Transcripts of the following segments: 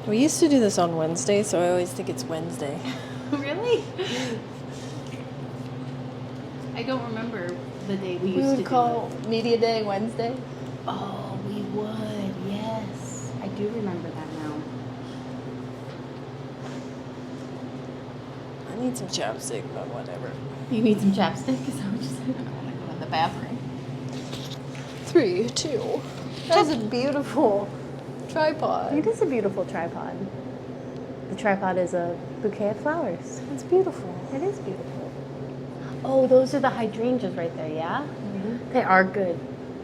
We used to do this on Wednesday, so I always think it's Wednesday. Really? I don't remember the day we used to We do would call Media Day Wednesday. it. Oh, we would. Yes. I do remember that now. I need some chapstick, but whatever. You need some chapstick? Is that what you said? I want to go in the bathroom. 3, 2. That's a beautiful tripod. It is a beautiful tripod. The tripod is a bouquet of flowers. It's beautiful. It is beautiful. Oh, those are the hydrangeas right there, yeah? Mm-hmm. They are good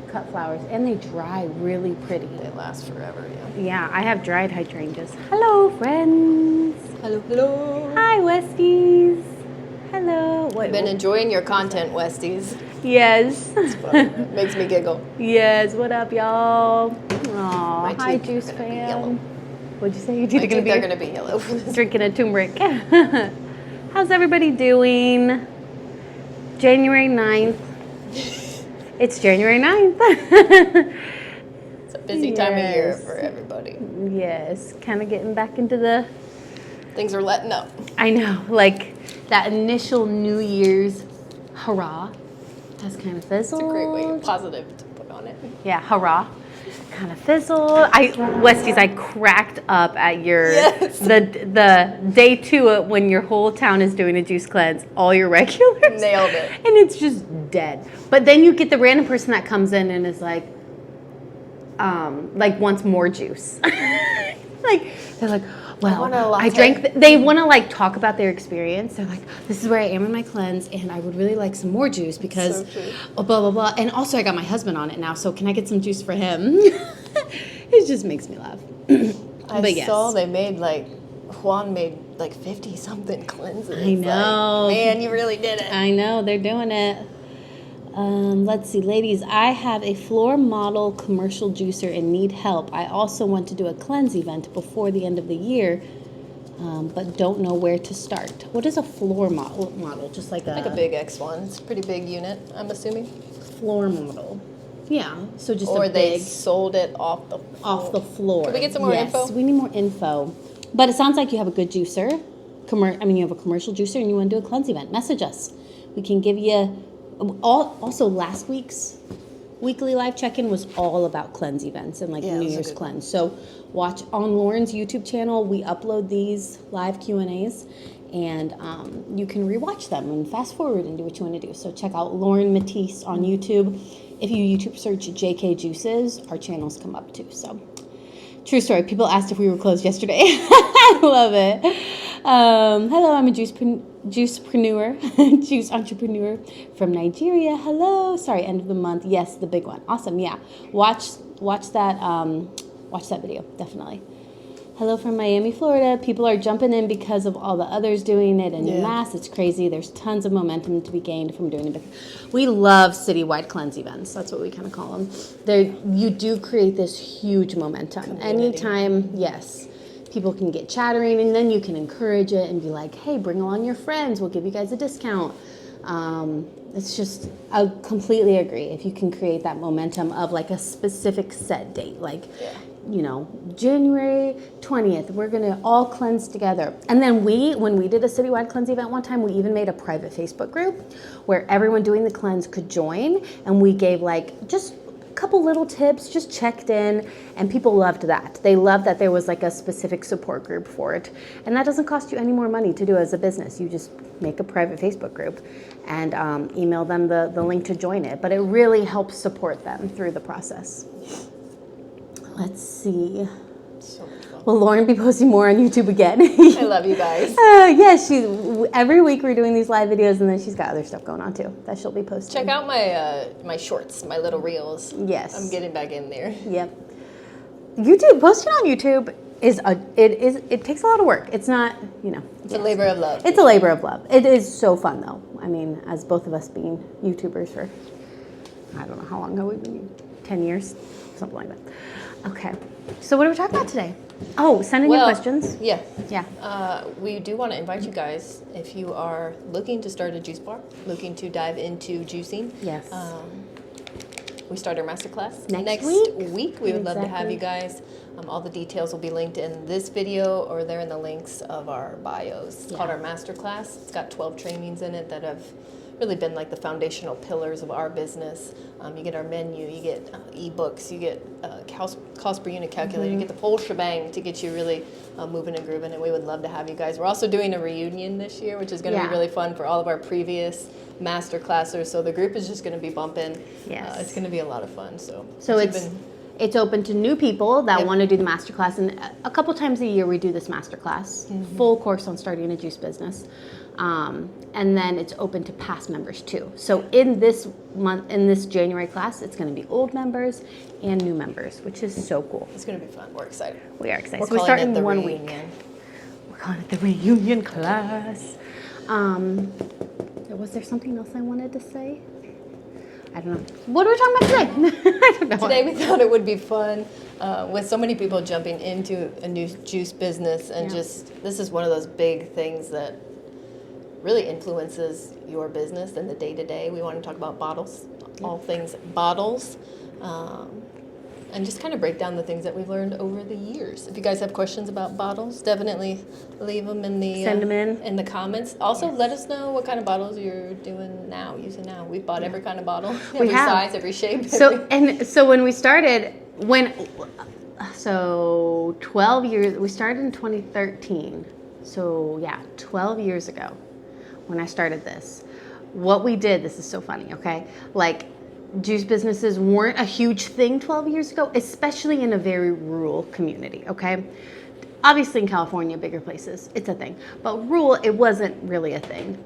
cut flowers, and they dry really pretty. They last forever, yeah. Yeah, I have dried hydrangeas. Hello, friends. Hello, hello. Hi, Westies. Hello. I've been enjoying your content, Westies. Yes. It's fun. It makes me giggle. Yes. What up, y'all? My Aw, hi, teeth are Juice gonna be yellow. fan. What'd you say? Your My teeth are teeth are gonna going to be yellow for this. drinking a turmeric. How's everybody doing? January 9th. It's January 9th. It's a busy time of year Yes. for everybody. Yes, kind of getting back into the, Things are letting up. I know, like that initial New Year's hurrah has kind of fizzled. It's a great way, positive to put on it. Yeah, hurrah. Kind of fizzled. Westies, I cracked up at your Yes. the day 2 when your whole town is doing a juice cleanse, all your regulars. Nailed it. And it's just dead. But then you get the random person that comes in and is like wants more juice. Like they're like, well, want a latte. I drank. They want to like talk about their experience. They're like, this is where I am in my cleanse, and I would really like some more juice because, So true. blah blah blah. And also, I got my husband on it now, so can I get some juice for him? It just makes me laugh. I saw they made Juan made 50 something cleanses. I know. Man, you really did it. I know, they're doing it. Let's see, ladies, I have a floor model commercial juicer and need help. I also want to do a cleanse event before the end of the year, but don't know where to start. What is a floor model? Just like Like a big X1. It's a pretty big unit, I'm assuming. floor model. Yeah, so just Or a they big sold it off the floor. Can we get some more info? Yes, we need more info. But it sounds like you have a good juicer. You have a commercial juicer and you want to do a cleanse event. Message us. We can give you... Also, last week's weekly live check-in was all about cleanse events and Yeah, New it was a Year's good cleanse. So watch on Lauren's YouTube channel. We upload these live Q&As, and you can rewatch them and fast forward and do what you want to do. So check out Lauren Matisse on YouTube. If you YouTube search JK Juices, our channels come up too. So true story. People asked if we were closed yesterday. I love it. Hello, I'm a juicepreneur, juice entrepreneur from Nigeria. Hello. Sorry, end of the month. Yes, the big one. Awesome. Yeah. Watch that video, definitely. Hello from Miami, Florida. People are jumping in because of all the others doing it in mass. It's crazy. There's tons of momentum to be gained from doing it. We love citywide cleanse events. That's what we kind of call them. You do create this huge momentum. Community. Anytime, yes. People can get chattering, and then you can encourage it and be like, hey, bring along your friends. We'll give you guys a discount. It's just, I completely agree. If you can create that momentum of like a specific set date, January 20th, we're going to all cleanse together. And then when we did a citywide cleanse event one time, we even made a private Facebook group where everyone doing the cleanse could join. And we gave just a couple little tips, just checked in, and people loved that. They loved that there was a specific support group for it. And that doesn't cost you any more money to do as a business. You just make a private Facebook group and email them the link to join it. But it really helps support them through the process. Let's see. So much fun. Will Lauren be posting more on YouTube again? I love you guys. Yes, every week we're doing these live videos, and then she's got other stuff going on too that she'll be posting. Check out my shorts, my little reels. Yes. I'm getting back in there. Yep. YouTube, posting on YouTube it takes a lot of work. It's not, It's a labor of love. It's a labor of love. It is so fun though. I mean, as both of us being YouTubers for, I don't know how long have we been, 10 years? Something like that. Okay. So what are we talking about today? Oh, send in your questions. Yeah. Yeah. We do want to invite you guys, if you are looking to start a juice bar, looking to dive into juicing. Yes. we start our masterclass Next week. We would love to have you guys. All the details will be linked in this video or they're in the links of our bios. It's called our masterclass. It's got 12 trainings in it that have really been like the foundational pillars of our business. You get our menu, you get ebooks, you get cost per unit calculator, you get the whole shebang to get you really moving and grooving, and we would love to have you guys. We're also doing a reunion this year, which is going to be really fun for all of our previous master classers, so the group is just going to be bumping. It's going to be a lot of fun. So it's open to new people that want to do the masterclass, and a couple times a year we do this masterclass, full course on starting a juice business. And then it's open to past members too. So in this January class, it's going to be old members and new members, which is so cool. It's going to be fun. We're excited. We are excited. We're starting in 1 reunion. week. We're calling it the reunion class. Was there something else I wanted to say? I don't know. What are we talking about today? I don't know. Today we thought it would be fun with so many people jumping into a new juice business, and this is one of those big things that really influences your business and the day-to-day. We want to talk about bottles, all things bottles, and just kind of break down the things that we've learned over the years. If you guys have questions about bottles, definitely leave them in the send them in the comments. Also, let us know what kind of bottles you're doing now, using now. We've bought every kind of bottle, every size, every shape. So when we started, 12 years, we started in 2013. So 12 years ago when I started this. What we did, this is so funny, okay? Like, juice businesses weren't a huge thing 12 years ago, especially in a very rural community, okay? Obviously in California, bigger places, it's a thing. But rural, it wasn't really a thing.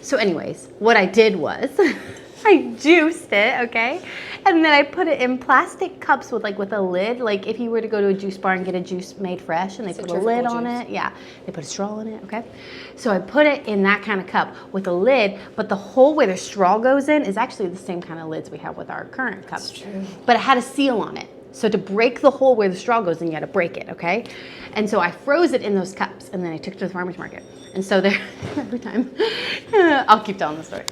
So anyways, what I did was I juiced it, okay? And then I put it in plastic cups with a lid. Like if you were to go to a juice bar and get a juice made fresh and they put a lid on it. Yeah, they put a straw in it, okay? So I put it in that kind of cup with a lid, but the hole where the straw goes in is actually the same kind of lids we have with our current cups. That's true. But it had a seal on it. So to break the hole where the straw goes in, you had to break it, okay? And so I froze it in those cups, and then I took it to the farmer's market. And so there, every time, I'll keep telling the story.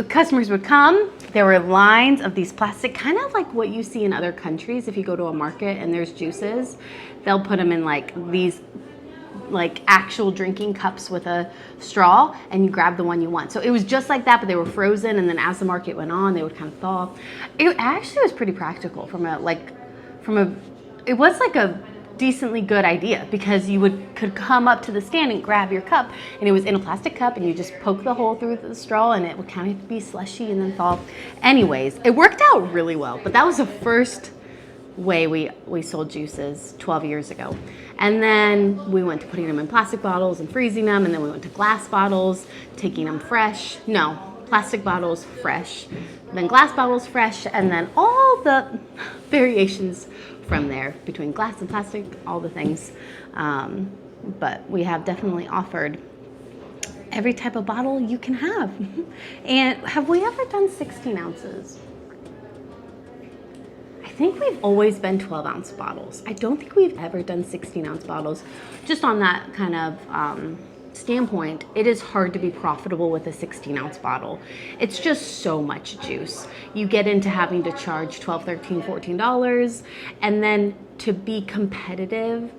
Customers would come, there were lines of these plastic, kind of like what you see in other countries. If you go to a market and there's juices, they'll put them in these actual drinking cups with a straw, and you grab the one you want. So it was just like that, but they were frozen, and then as the market went on, they would kind of thaw. It actually was pretty practical it was like a decently good idea, because you could come up to the stand and grab your cup, and it was in a plastic cup, and you just poke the hole through the straw, and it would kind of be slushy and then thaw. Anyways, it worked out really well, but that was the first way we sold juices 12 years ago. And then we went to putting them in plastic bottles and freezing them, and then we went to glass bottles, taking them fresh. No, plastic bottles fresh, then glass bottles fresh, and then all the variations from there between glass and plastic, all the things. But we have definitely offered every type of bottle you can have. And have we ever done 16 ounces? I think we've always been 12-ounce bottles. I don't think we've ever done 16-ounce bottles. Just on that kind of standpoint, it is hard to be profitable with a 16-ounce bottle. It's just so much juice. You get into having to charge $12, $13, $14, and then to be competitive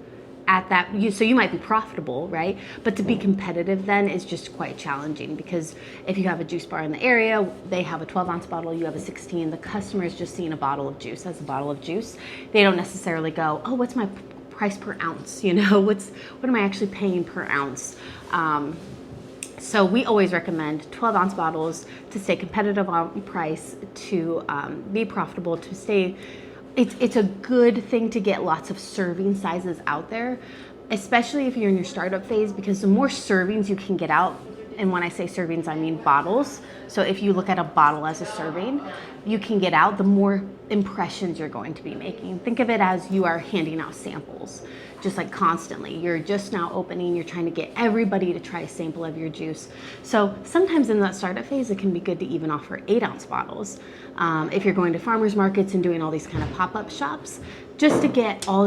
at that, so you might be profitable, right? But to be competitive then is just quite challenging, because if you have a juice bar in the area, they have a 12-ounce bottle, you have a 16, the customer is just seeing a bottle of juice as a bottle of juice. They don't necessarily go, oh, what's my price per ounce? What am I actually paying per ounce? So we always recommend 12-ounce bottles to stay competitive on price, to be profitable, to stay. It's a good thing to get lots of serving sizes out there, especially if you're in your startup phase, because the more servings you can get out, and when I say servings, I mean bottles. So if you look at a bottle as a serving, you can get out, the more impressions you're going to be making. Think of it as you are handing out samples, just like constantly. You're just now opening, you're trying to get everybody to try a sample of your juice. So sometimes in that startup phase, it can be good to even offer 8-ounce bottles. If you're going to farmers markets and doing all these kind of pop-up shops, just to get all,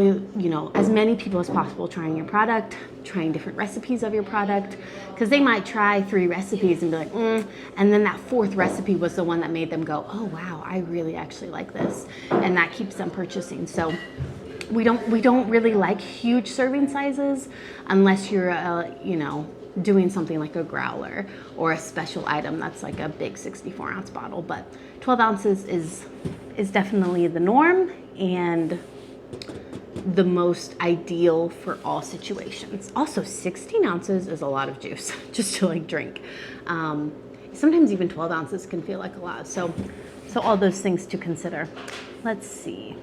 as many people as possible trying your product, trying different recipes of your product, because they might try 3 recipes and be like, and then that 4th recipe was the one that made them go, oh wow, I really actually like this, and that keeps them purchasing. So we don't really like huge serving sizes unless you're doing something like a growler or a special item that's like a big 64-ounce bottle. But 12 ounces is definitely the norm and the most ideal for all situations. Also, 16 ounces is a lot of juice just to like drink. Sometimes even 12 ounces can feel like a lot. So all those things to consider. Let's see.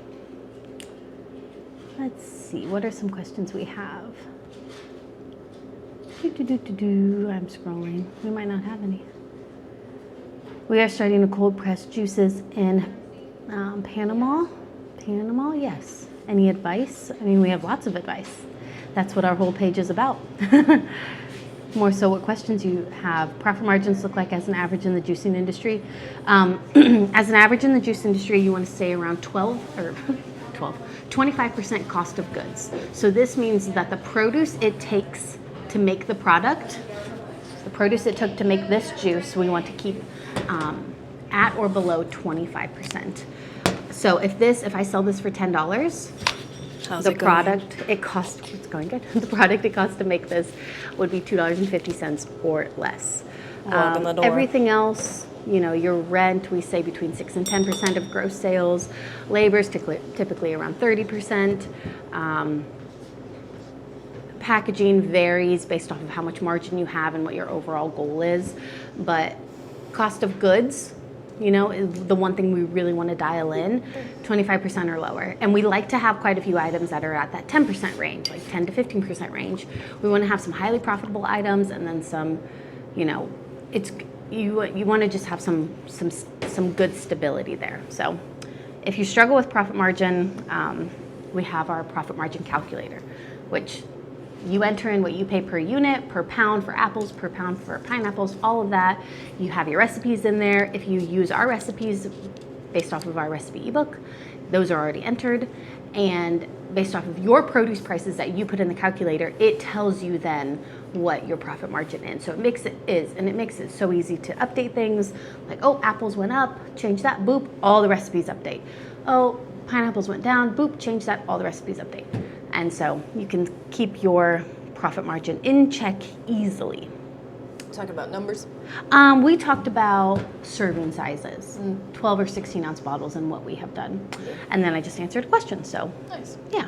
What are some questions we have? I'm scrolling. We might not have any. We are starting to cold press juices in Panama. Panama, yes. Any advice? I mean, we have lots of advice. That's what our whole page is about. More so what questions you have. Profit margins look like as an average in the juicing industry. As an average in the juice industry, you want to stay around 25% cost of goods. So this means that the produce it takes to make the product, the produce it took to make this juice, we want to keep at or below 25%. So if I sell this for $10, the product it costs, it's going good. The product it costs to make this would be $2.50 or less. Everything else, your rent, we say between 6 and 10% of gross sales. Labor is typically around 30%. Packaging varies based off of how much margin you have and what your overall goal is. But cost of goods, is the one thing we really want to dial in, 25% or lower. And we like to have quite a few items that are at that 10% range, like 10 to 15% range. We want to have some highly profitable items and then some, you want to just have some good stability there. So if you struggle with profit margin, we have our profit margin calculator, which you enter in what you pay per unit, per pound for apples, per pound for pineapples, all of that. You have your recipes in there. If you use our recipes based off of our recipe ebook, those are already entered. And based off of your produce prices that you put in the calculator, it tells you then what your profit margin is. So it makes it so easy to update things like, oh, apples went up, change that, boop, all the recipes update. Oh, pineapples went down, boop, change that, all the recipes update. And so you can keep your profit margin in check easily. Talking about numbers? We talked about serving sizes, 12 or 16 ounce bottles and what we have done. Yeah. And then I just answered questions, so. Nice. Yeah.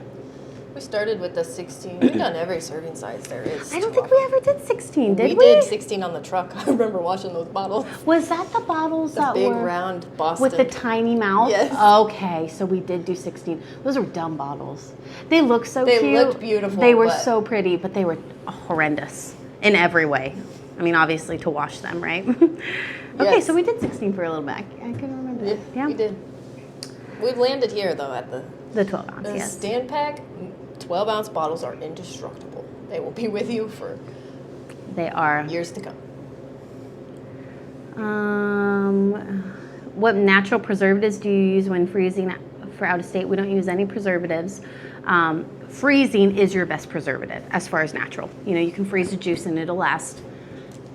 We started with the 16. We've done every serving size there is. I don't think we ever did 16, did we? We did 16 on the truck. I remember washing those bottles. Was that the bottles that big, were round Boston with the tiny mouth? Yes. Okay, so we did do 16. Those are dumb bottles. They look so cute. They looked beautiful. They were so pretty, but they were horrendous in every way. I mean, obviously to wash them, right? Okay, yes. So we did 16 for a little bit. I can remember that. Yeah, we did. We've landed here though at the 12 ounce. Yes. Stand pack. 12 ounce bottles are indestructible. They will be with you for years to come. What natural preservatives do you use when freezing for out of state? We don't use any preservatives. Freezing is your best preservative as far as natural. You can freeze a juice and it'll last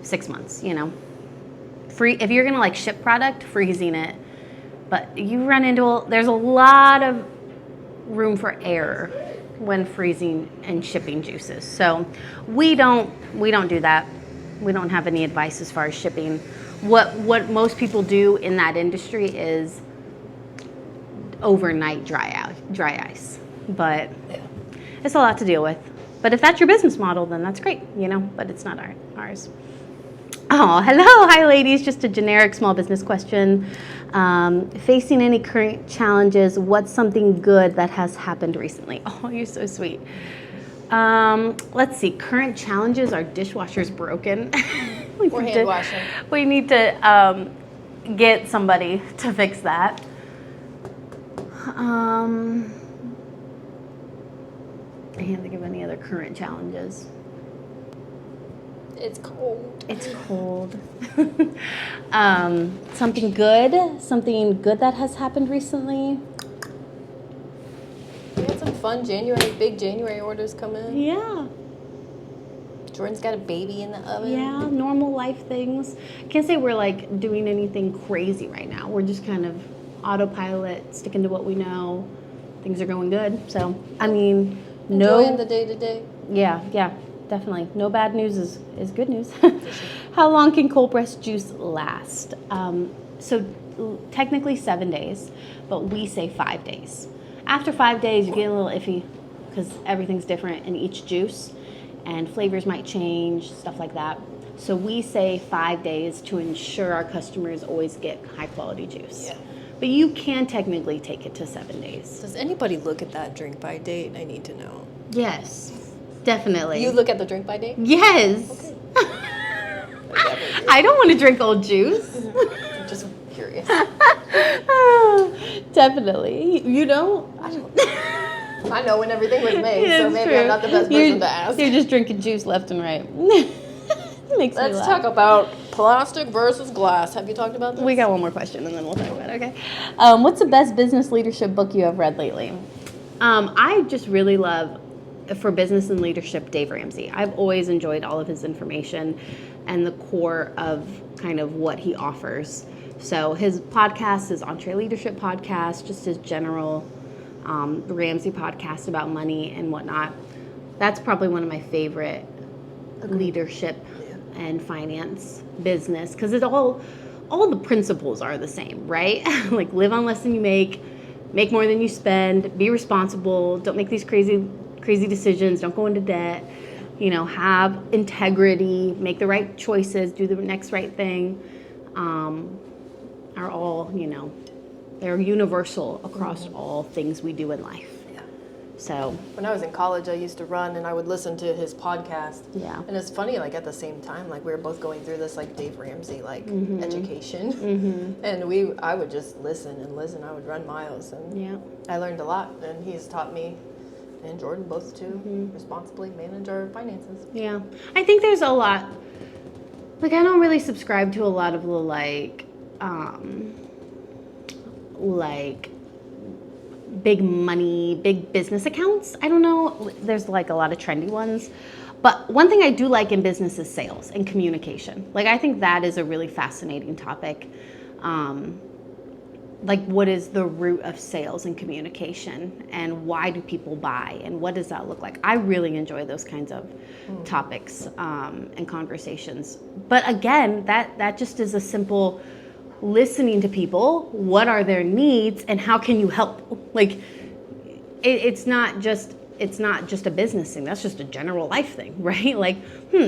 6 months. If you're gonna ship product, freezing it, but you run into there's a lot of room for error when freezing and shipping juices. So we don't do that. We don't have any advice as far as shipping. What most people do in that industry is overnight dry ice. But it's a lot to deal with. But if that's your business model, then that's great, but it's not ours. Oh, hello. Hi, ladies. Just a generic small business question. Facing any current challenges, what's something good that has happened recently? Oh, you're so sweet. Let's see. Current challenges, our dishwasher's broken. Or hand washing. We need to get somebody to fix that. I can't think of any other current challenges. It's cold. It's cold. Something good that has happened recently. fun. Big January orders come in. Yeah. Jordan's got a baby in the oven. Yeah, normal life things. Can't say we're like doing anything crazy right now. We're just kind of autopilot, sticking to what we know. Things are going good. So, I mean, enjoying the day-to-day. Yeah, definitely. No bad news is good news. How long can cold pressed juice last? So technically 7 days, but we say 5 days. After 5 days, you get a little iffy because everything's different in each juice and flavors might change, stuff like that. So we say 5 days to ensure our customers always get high quality juice. Yeah. But you can technically take it to 7 days. Does anybody look at that drink by date? I need to know. Yes, definitely. You look at the drink by date? Yes. Okay. I don't want to drink old juice. I'm just curious. Definitely. You don't? I know when everything was made, so maybe true. I'm not the best person to ask. You're just drinking juice left and right. Makes me Let's laugh. talk about plastic versus glass. Have you talked about this? We got one more question and then we'll talk about it, okay? What's the best business leadership book you have read lately? I just really love, for business and leadership, Dave Ramsey. I've always enjoyed all of his information and the core of kind of what he offers. So his podcast is Entre Leadership Podcast, just his general Ramsey podcast about money and whatnot. That's probably one of my favorite leadership and finance business, because it all the principles are the same, right? Like live on less than you make more than you spend, be responsible, don't make these crazy decisions, don't go into debt, have integrity, make the right choices, do the next right thing, are all, they're universal across all things we do in life. So when I was in college, I used to run and I would listen to his podcast. Yeah. And it's funny, like at the same time, like we were both going through this like Dave Ramsey education. And I would just listen and listen. I would run miles and I learned a lot. And he's taught me and Jordan both to responsibly manage our finances. Yeah. I think there's a lot, like I don't really subscribe to a lot of the like big money, big business accounts. I don't know. There's like a lot of trendy ones. But one thing I do like in business is sales and communication. Like I think that is a really fascinating topic. Like what is the root of sales and communication and why do people buy and what does that look like? I really enjoy those kinds of topics and conversations. But again, that just is a simple listening to people, what are their needs and how can you help? Like it's not just a business thing, that's just a general life thing, right? Like,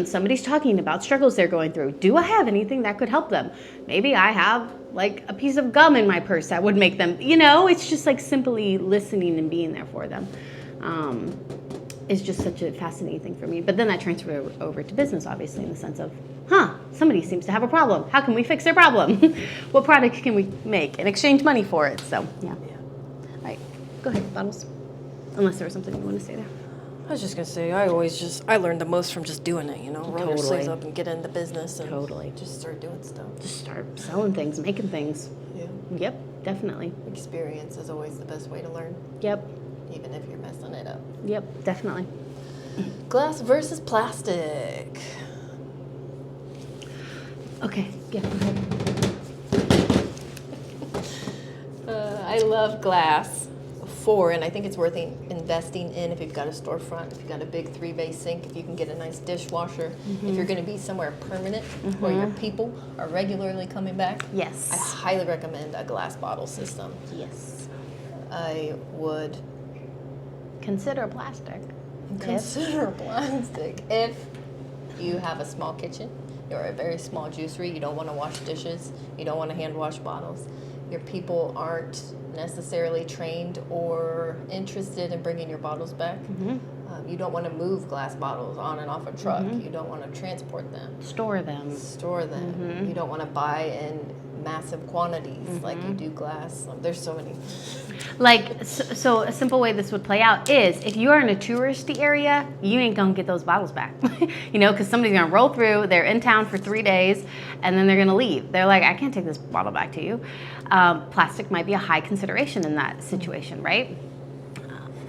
somebody's talking about struggles they're going through. Do I have anything that could help them? Maybe I have like a piece of gum in my purse that would make them, it's just like simply listening and being there for them. Is just such a fascinating thing for me. But then that transferred over to business, obviously, in the sense of, somebody seems to have a problem. How can we fix their problem? What product can we make and exchange money for it? So, yeah. All right, go ahead, Bottles. Unless there was something you want to say there. I was just going to say, I learned the most from just doing it, roll your sleeves up and get into business and just start doing stuff. Just start selling things, making things. Yeah. Yep, definitely. Experience is always the best way to learn. Yep. Even if you're messing it up. Yep, definitely. Glass versus plastic. Okay, yeah, go ahead. I love glass and I think it's worth investing in if you've got a storefront, if you've got a big 3-bay sink, if you can get a nice dishwasher, if you're going to be somewhere permanent where your people are regularly coming back. Yes. I highly recommend a glass bottle system. Yes. I would consider plastic. Consider plastic if you have a small kitchen or a very small juicery. You don't want to wash dishes. You don't want to hand wash bottles. Your people aren't necessarily trained or interested in bringing your bottles back. You don't want to move glass bottles on and off a truck. You don't want to transport them. Store them. You don't want to buy in massive quantities like you do glass. There's so many. Like, so a simple way this would play out is if you are in a touristy area, you ain't gonna get those bottles back, because somebody's gonna roll through, they're in town for 3 days, and then they're gonna leave. They're like, I can't take this bottle back to you. Plastic might be a high consideration in that situation, right?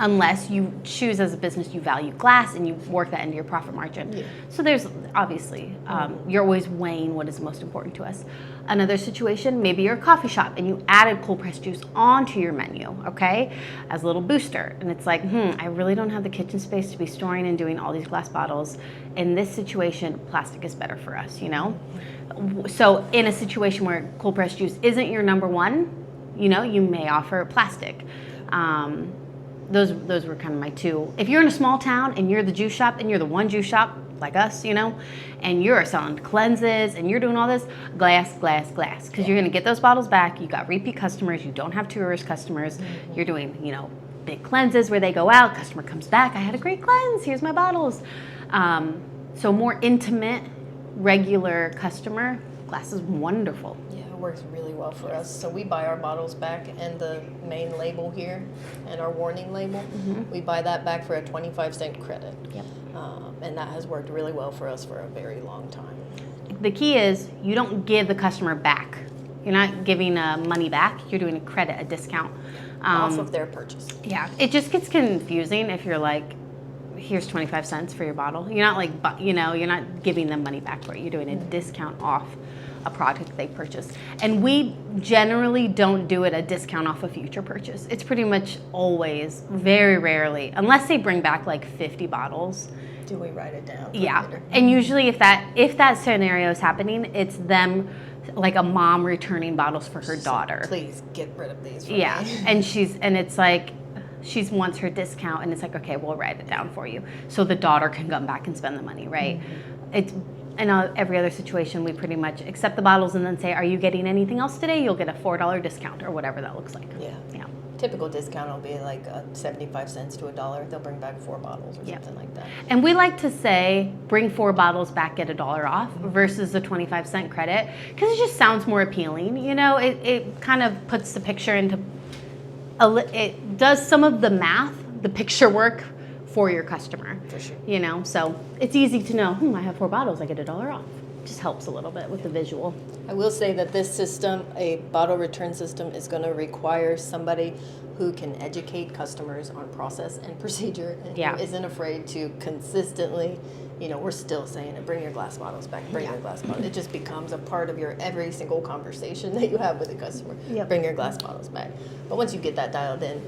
unless you choose as a business you value glass and you work that into your profit margin. Yeah. So there's obviously, you're always weighing what is most important to us. Another situation, maybe you're a coffee shop and you added cold pressed juice onto your menu, okay, as a little booster. And it's like, I really don't have the kitchen space to be storing and doing all these glass bottles. In this situation, plastic is better for us, you know? So in a situation where cold pressed juice isn't your number one, you know, you may offer plastic. Those were kind of my two. If you're in a small town and you're the juice shop and you're the one juice shop like us, you know, and you're selling cleanses and you're doing all this, glass, because you're going to get those bottles back. You got repeat customers. You don't have tourist customers. You're doing, you know, big cleanses where they go out. Customer comes back. I had a great cleanse. Here's my bottles. So more intimate, regular customer, glass is wonderful. Yeah, it works really well for us. So we buy our bottles back and the main label here and our warning label. We buy that back for a 25-cent credit. Yep. And that has worked really well for us for a very long time. The key is you don't give the customer back. You're not giving money back. You're doing a credit, a discount. Off of their purchase. Yeah, it just gets confusing if you're like, here's 25 cents for your bottle. You're not like, you know, you're not giving them money back for it. You're doing a discount off a product they purchased. And we generally don't do it a discount off a future purchase. It's pretty much always, very rarely, unless they bring back like 50 bottles. Do we write it down? Yeah, Later? and usually if that scenario is happening, it's them, like a mom returning bottles for her daughter. Please get rid of these. Yeah, and it's like, she wants her discount, and it's like, okay, we'll write it down for you, so the daughter can come back and spend the money, right? It's in every other situation, we pretty much accept the bottles and then say, are you getting anything else today? You'll get a $4 discount or whatever that looks like. Yeah. Yeah. Typical discount will be like 75 cents to $1. They'll bring back 4 bottles or something like that. And we like to say, bring 4 bottles back, get $1 off versus the 25-cent credit, because it just sounds more appealing. You know, it kind of puts the picture into, it does some of the math, the picture work for your customer. For sure. You know, so it's easy to know, I have 4 bottles, I get $1 off. Just helps a little bit with the visual. I will say that this system, a bottle return system, is going to require somebody who can educate customers on process and procedure and who isn't afraid to consistently, you know, we're still saying it, bring your glass bottles back, bring your glass bottles. It just becomes a part of your every single conversation that you have with a customer. Bring your glass bottles back. But once you get that dialed in,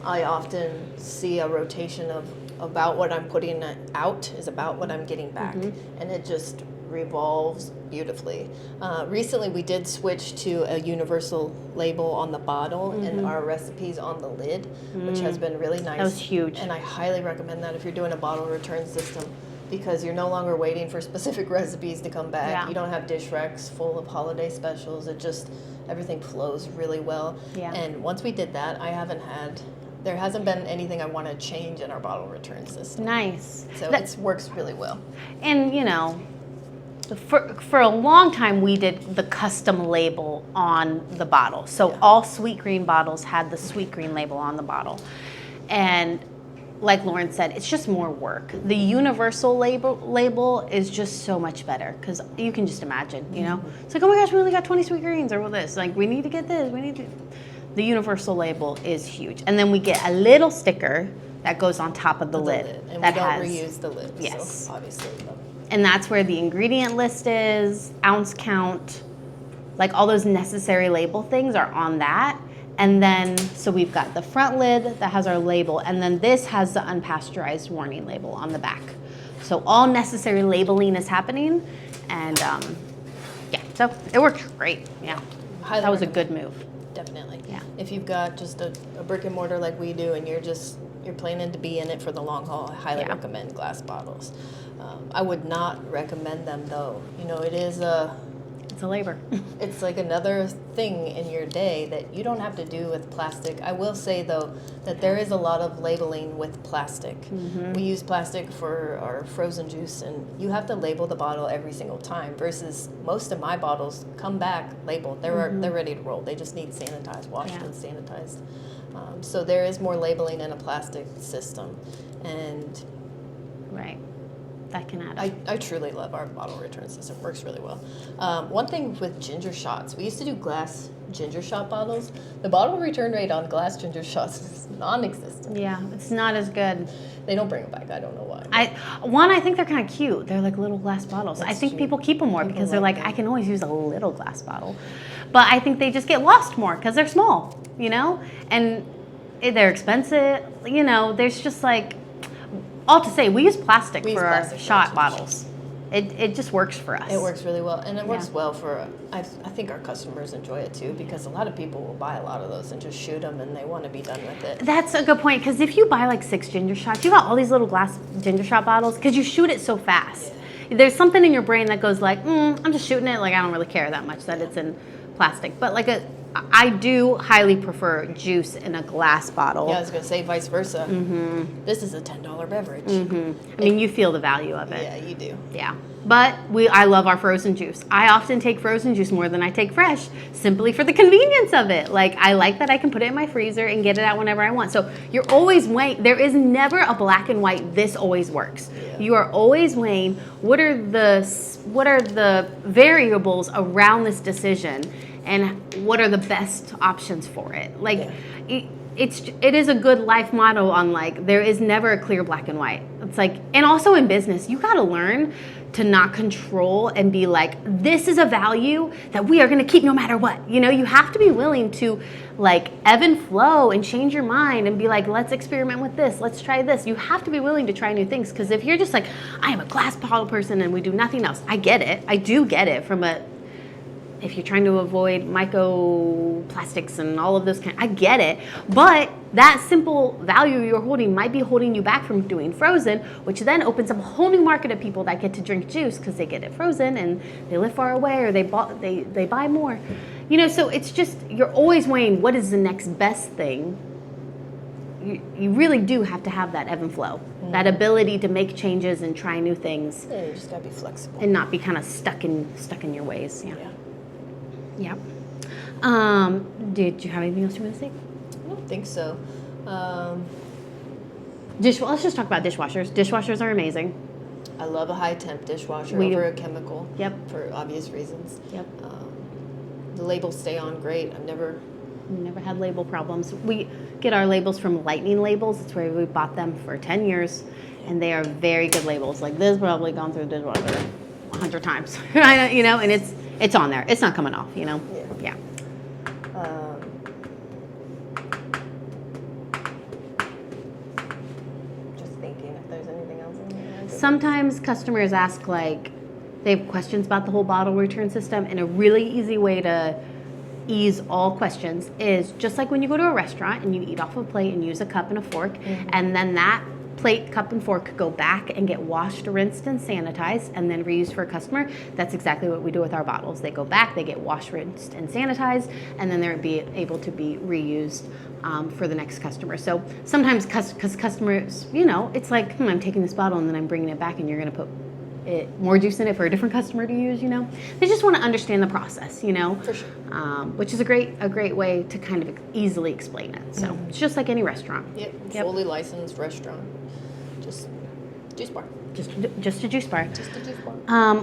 I often see a rotation of about what I'm putting out is about what I'm getting back. And it just revolves beautifully. Recently we did switch to a universal label on the bottle and our recipes on the lid, which has been really nice. That was huge. And I highly recommend that if you're doing a bottle return system, because you're no longer waiting for specific recipes to come back. You don't have dish racks full of holiday specials. It just, everything flows really well. And once we did that, there hasn't been anything I want to change in our bottle return system. Nice. So it works really well. And, you know, for a long time we did the custom label on the bottle. So all Sweet Green bottles had the Sweet Green label on the bottle. And like Lauren said, it's just more work. The universal label is just so much better, because you can just imagine, you know? It's like, oh my gosh, we only got 20 Sweet Greens or this. Like, we need to get this, The universal label is huge. And then we get a little sticker that goes on top of the lid. And that we don't reuse the lid. Yes. So obviously. And that's where the ingredient list is, ounce count, like all those necessary label things are on that. And then, so we've got the front lid that has our label, and then this has the unpasteurized warning label on the back. So all necessary labeling is happening, and so it works great. Yeah, that was a good move. Definitely. Yeah. If you've got just a brick and mortar like we do, and you're planning to be in it for the long haul, I highly recommend glass bottles. I would not recommend them though. You know, it's a labor. It's like another thing in your day that you don't have to do with plastic. I will say though that there is a lot of labeling with plastic. We use plastic for our frozen juice, and you have to label the bottle every single time, versus most of my bottles come back labeled. They're ready to roll. They just need sanitized, washed and sanitized. So there is more labeling in a plastic system. And that can add up. I truly love our bottle return system. It works really well. One thing with ginger shots, we used to do glass ginger shot bottles. The bottle return rate on glass ginger shots is non-existent. Yeah, it's not as good. They don't bring them back. I don't know why. I think they're kind of cute. They're like little glass bottles. I think people keep them more because they're like, I can always use a little glass bottle. But I think they just get lost more because they're small, you know? And they're expensive. You know, there's just like, all to say, we use plastic for our shot bottles. It just works for us. It works really well. And it works well for, I think our customers enjoy it too, because a lot of people will buy a lot of those and just shoot them and they want to be done with it. That's a good point, because if you buy like 6 ginger shots, you got all these little glass ginger shot bottles, because you shoot it so fast. Yeah. There's something in your brain that goes like, I'm just shooting it, like I don't really care that much that it's in plastic. But like I do highly prefer juice in a glass bottle. Yeah, I was going to say vice versa. Mm-hmm. This is a $10 beverage. Mm-hmm. I mean, you feel the value of it. Yeah, you do. Yeah. But I love our frozen juice. I often take frozen juice more than I take fresh, simply for the convenience of it. Like, I like that I can put it in my freezer and get it out whenever I want. So you're always weighing. There is never a black and white, this always works. Yeah. You are always weighing what are the variables around this decision, and what are the best options for it. Like, it is a good life motto on like, there is never a clear black and white. It's like, and also in business, you got to learn to not control and be like, this is a value that we are going to keep no matter what. You know, you have to be willing to like ebb and flow and change your mind and be like, let's experiment with this. Let's try this. You have to be willing to try new things. Because if you're just like, I am a glass bottle person and we do nothing else. I get it. I do get it if you're trying to avoid microplastics and all of those I get it. But that simple value you're holding might be holding you back from doing frozen, which then opens up a whole new market of people that get to drink juice because they get it frozen and they live far away, or they buy more. You know, so it's just, you're always weighing what is the next best thing. You really do have to have that ebb and flow, that ability to make changes and try new things. Yeah, you just gotta be flexible and not be kind of stuck in your ways. Yeah. Yep. Did you have anything else you want to say? I don't think so. Let's just talk about dishwashers. Dishwashers are amazing. I love a high temp dishwasher over a chemical. Yep. For obvious reasons. Yep. The labels stay on great. I've never had label problems. We get our labels from Lightning Labels. It's where we bought them for 10 years, and they are very good labels. Like, this probably gone through the dishwasher 100 times. You know, and it's on there. It's not coming off, you know? Yeah. Just thinking if there's anything else in there. Sometimes customers ask, like, they have questions about the whole bottle return system, and a really easy way to ease all questions is just like when you go to a restaurant and you eat off a plate and use a cup and a fork, and then that plate, cup, and fork go back and get washed, rinsed, and sanitized, and then reused for a customer. That's exactly what we do with our bottles. They go back, they get washed, rinsed, and sanitized, and then they're able to be reused for the next customer. So sometimes, because customers, you know, it's like, I'm taking this bottle and then I'm bringing it back, and you're going to put more juice in it for a different customer to use, you know. They just want to understand the process, you know. For sure. Which is a great way to kind of easily explain it. So it's just like any restaurant. Yep. Fully licensed restaurant. Just juice bar. Just a juice bar. Just a juice bar.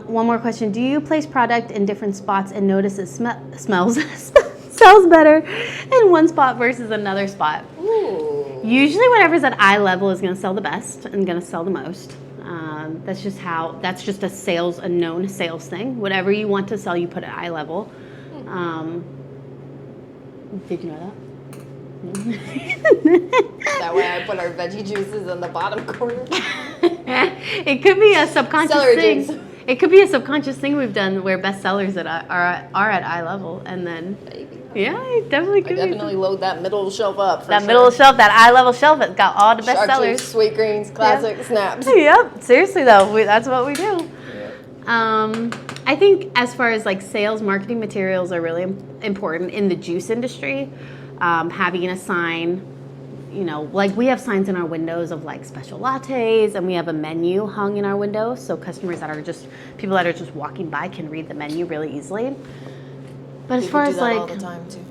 One more question. Do you place product in different spots and notice it smells sells better in one spot versus another spot? Ooh. Usually whatever's at eye level is going to sell the best and going to sell the most. That's just a known sales thing. Whatever you want to sell, you put at eye level. Did you know that? That way I put our veggie juices in the bottom corner. It could be a subconscious thing. Juice. It could be a subconscious thing we've done where best sellers are at eye level, and then yeah, it definitely could. I definitely load that middle shelf up. Middle shelf, that eye level shelf, it's got all the best sellers. Juice, Sweet Greens, Classic, Snaps. Yep, seriously though, that's what we do. I think as far as like sales, marketing materials are really important in the juice industry. Having a sign, you know, like we have signs in our windows of like special lattes, and we have a menu hung in our windows, so customers people that are just walking by can read the menu really easily. But as far as like all the time too.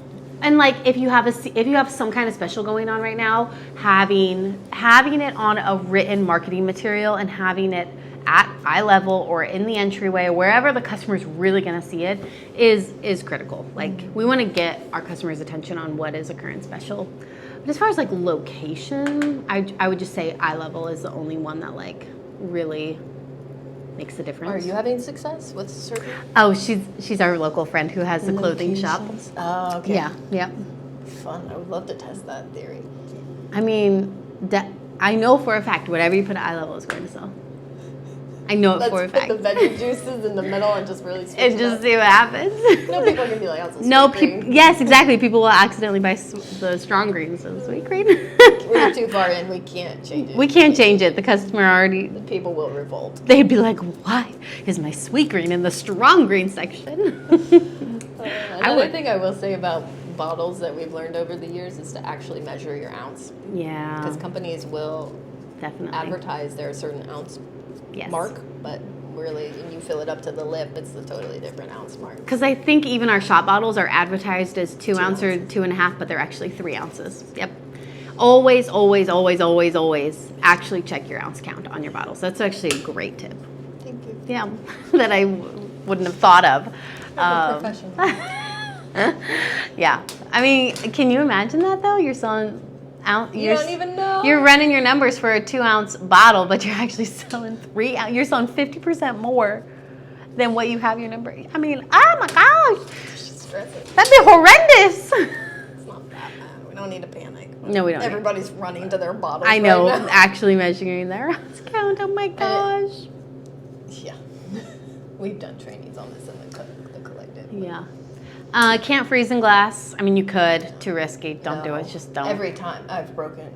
And like if you have some kind of special going on right now, having it on a written marketing material and having it at eye level or in the entryway, wherever the customer's really going to see it, is critical. Like we want to get our customers' attention on what is a current special. But as far as like location, I would just say eye level is the only one that like really makes a difference. Are you having success with certain? Oh, she's our local friend who has the clothing shop. Oh, okay. Yeah. Fun. I would love to test that theory. I mean, I know for a fact whatever you put at eye level is going to sell. I know it for a fact. Let's put the veggie juices in the middle and just really switch and just see what happens. No, people are gonna be like, "Oh, it's no, sweet green." Yes, exactly. People will accidentally buy the strong green, so sweet green. We're too far in. We can't change it. We can't change it. The customer already. The people will revolt. They'd be like, "Why is my sweet green in the strong green section?" Another thing I will say about bottles that we've learned over the years is to actually measure your ounce. Yeah. Because companies will definitely advertise their certain ounce mark, but really, when you fill it up to the lip, it's a totally different ounce mark. Because I think even our shot bottles are advertised as 2 ounce or 2.5, but they're actually 3 ounces. Yep. Always actually check your ounce count on your bottles. That's actually a great tip. Thank you. Yeah, that I wouldn't have thought of. I'm a professional. Yeah. I mean, can you imagine that though? You're selling out. You don't even know. You're running your numbers for a 2 ounce bottle, but you're actually selling 3 ounce. You're selling 50% more than what you have your number. I mean, oh my gosh. That'd be horrendous. It's not that bad. We don't need to panic. No, we don't. Everybody's running to their bottles. I know. Right now. Actually measuring their ounce count. Oh my gosh. Yeah. We've done trainings on this in the collective. Yeah. Can't freeze in glass. I mean, you could. Too risky. Don't do it. Just don't. Every time I've broken,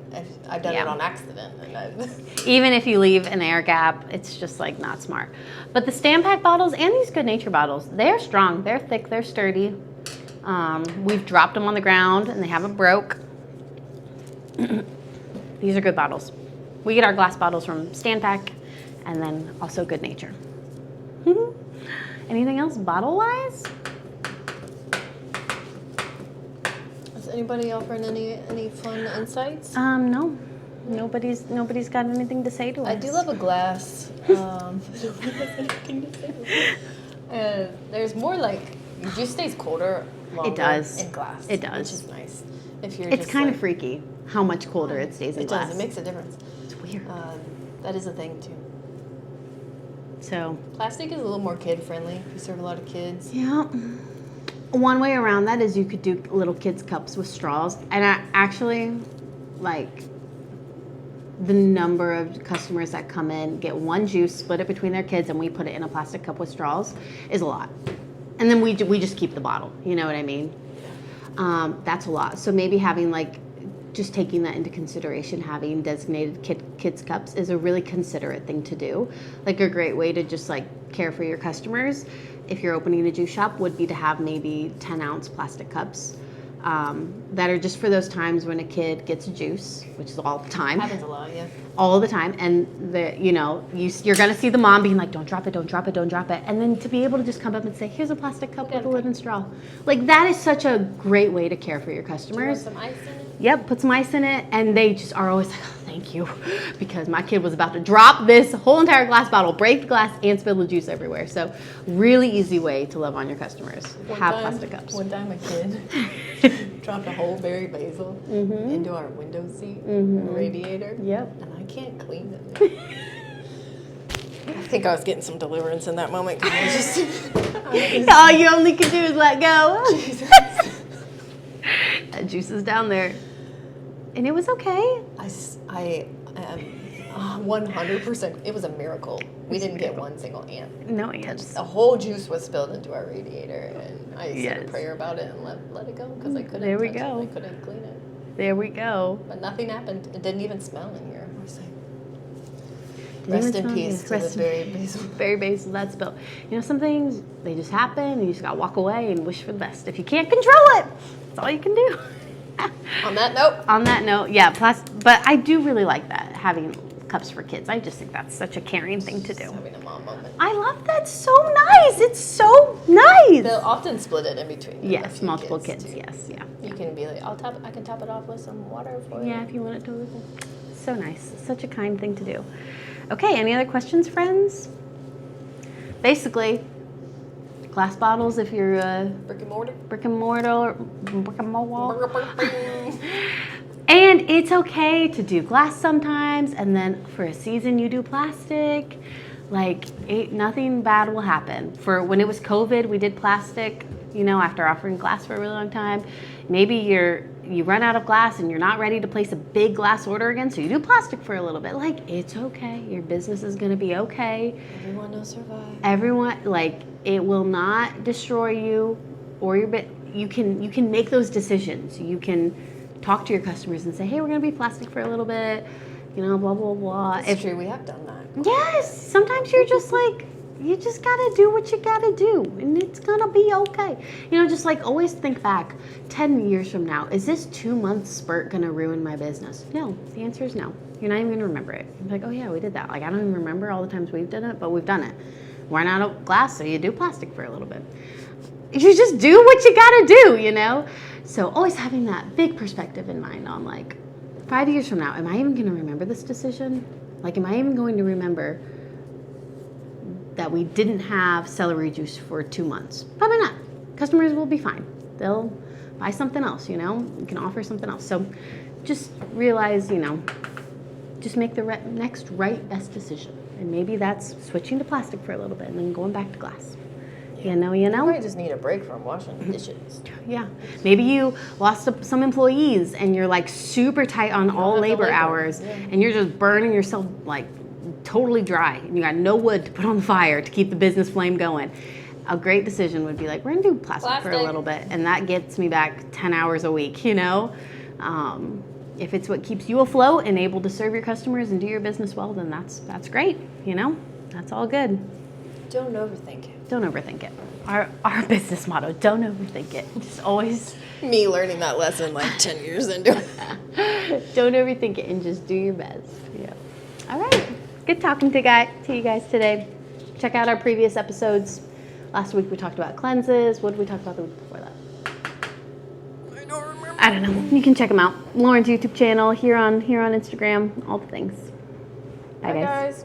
I've done it on accident, and even if you leave an air gap, it's just like not smart. But the stand pack bottles and these Good Nature bottles, they're strong. They're thick. They're sturdy. We've dropped them on the ground and they haven't broke. These are good bottles. We get our glass bottles from Stand Pack and then also Good Nature. Anything else bottle-wise? Is anybody offering any fun insights? No. Nobody's got anything to say to us. I do love a glass. And there's more like it just stays colder longer. It does. In glass. It does. Which is nice. If you're it's just kind of freaky how much colder it stays in glass. It does. It makes a difference. It's weird. That is a thing too. So plastic is a little more kid friendly. We serve a lot of kids. Yeah. One way around that is you could do little kids cups with straws, and I actually like the number of customers that come in, get one juice, split it between their kids, and we put it in a plastic cup with straws is a lot. And then we just keep the bottle. You know what I mean? That's a lot. So maybe having like just taking that into consideration, having designated kids cups is a really considerate thing to do. Like a great way to just like care for your customers if you're opening a juice shop would be to have maybe 10-ounce plastic cups that are just for those times when a kid gets a juice, which is all the time. Happens a lot, yeah. All the time, and you're gonna see the mom being like, "Don't drop it, don't drop it, don't drop it," and then to be able to just come up and say, "Here's a plastic cup with a lid and straw," like that is such a great way to care for your customers. Do you want some ice in it? Yep, put some ice in it, and they just are always like, "Oh, thank you," because my kid was about to drop this whole entire glass bottle, break the glass, and spill the juice everywhere. So, really easy way to love on your customers. Plastic cups. One time a kid dropped a whole berry basil into our window seat radiator. Yep. And I can't clean it. I think I was getting some deliverance in that moment. I was just all you only can do is let go. Jesus. That juice is down there. And it was okay. I am 100%. It was a miracle. We didn't get one single ant. No ants. The whole juice was spilled into our radiator, and I said a prayer about it and let it go because I couldn't. There we touch go. it. I couldn't clean it. There we go. But nothing happened. It didn't even smell in here. Rest in peace to the berry basil. Berry basil, that spill. You know, some things, they just happen, and you just got to walk away and wish for the best. If you can't control it, that's all you can do. On that note, yeah, but I do really like that, having cups for kids. I just think that's such a caring thing to do. Having a mom moment. I love that. So nice. It's so nice. They'll often split it in between. Yes, multiple kids. Too. Yes, yeah. You can be like, I can top it off with some water for you. Yeah, if you want it to. So nice. Such a kind thing to do. Okay, any other questions, friends? Basically, glass bottles if you're brick and mortar. And it's okay to do glass sometimes, and then for a season you do plastic. Like, nothing bad will happen. For when it was COVID, we did plastic, you know, after offering glass for a really long time. Maybe you run out of glass and you're not ready to place a big glass order again, so you do plastic for a little bit. Like, it's okay. Your business is going to be okay. Everyone will survive. Everyone, like, it will not destroy you or your bit. You can make those decisions. You can talk to your customers and say, hey, we're going to be plastic for a little bit, you know, blah, blah, blah. It's true. We have done that. Yes. Sometimes you're just like, you just got to do what you got to do, and it's going to be okay. You know, just like always think back 10 years from now, is this 2-month spurt going to ruin my business? No. The answer is no. You're not even going to remember it. You're like, oh, yeah, we did that. Like, I don't even remember all the times we've done it, but we've done it. Run out of glass, so you do plastic for a little bit. You just do what you got to do, you know? So always having that big perspective in mind on, like, 5 years from now, am I even going to remember this decision? Like, am I even going to remember that we didn't have celery juice for 2 months? Probably not. Customers will be fine. They'll buy something else, you know? You can offer something else. So just realize, you know, just make the next best decision. And maybe that's switching to plastic for a little bit and then going back to glass. You know. You might just need a break from washing dishes. Yeah. Maybe you lost some employees and you're like super tight on all labor hours, and you're just burning yourself like totally dry. And you got no wood to put on the fire to keep the business flame going. A great decision would be like, we're going to do plastic for a little bit. And that gets me back 10 hours a week, you know. If it's what keeps you afloat and able to serve your customers and do your business well, then that's great, you know. That's all good. Don't overthink it. Don't overthink it. Our business motto, don't overthink it. Just always. Me learning that lesson like 10 years into it. Don't overthink it and just do your best. Yeah. All right. Good talking to you guys today. Check out our previous episodes. Last week we talked about cleanses. What did we talk about the week before that? I don't know. You can check them out. Lauren's YouTube channel, here on Instagram, all the things. Bye guys.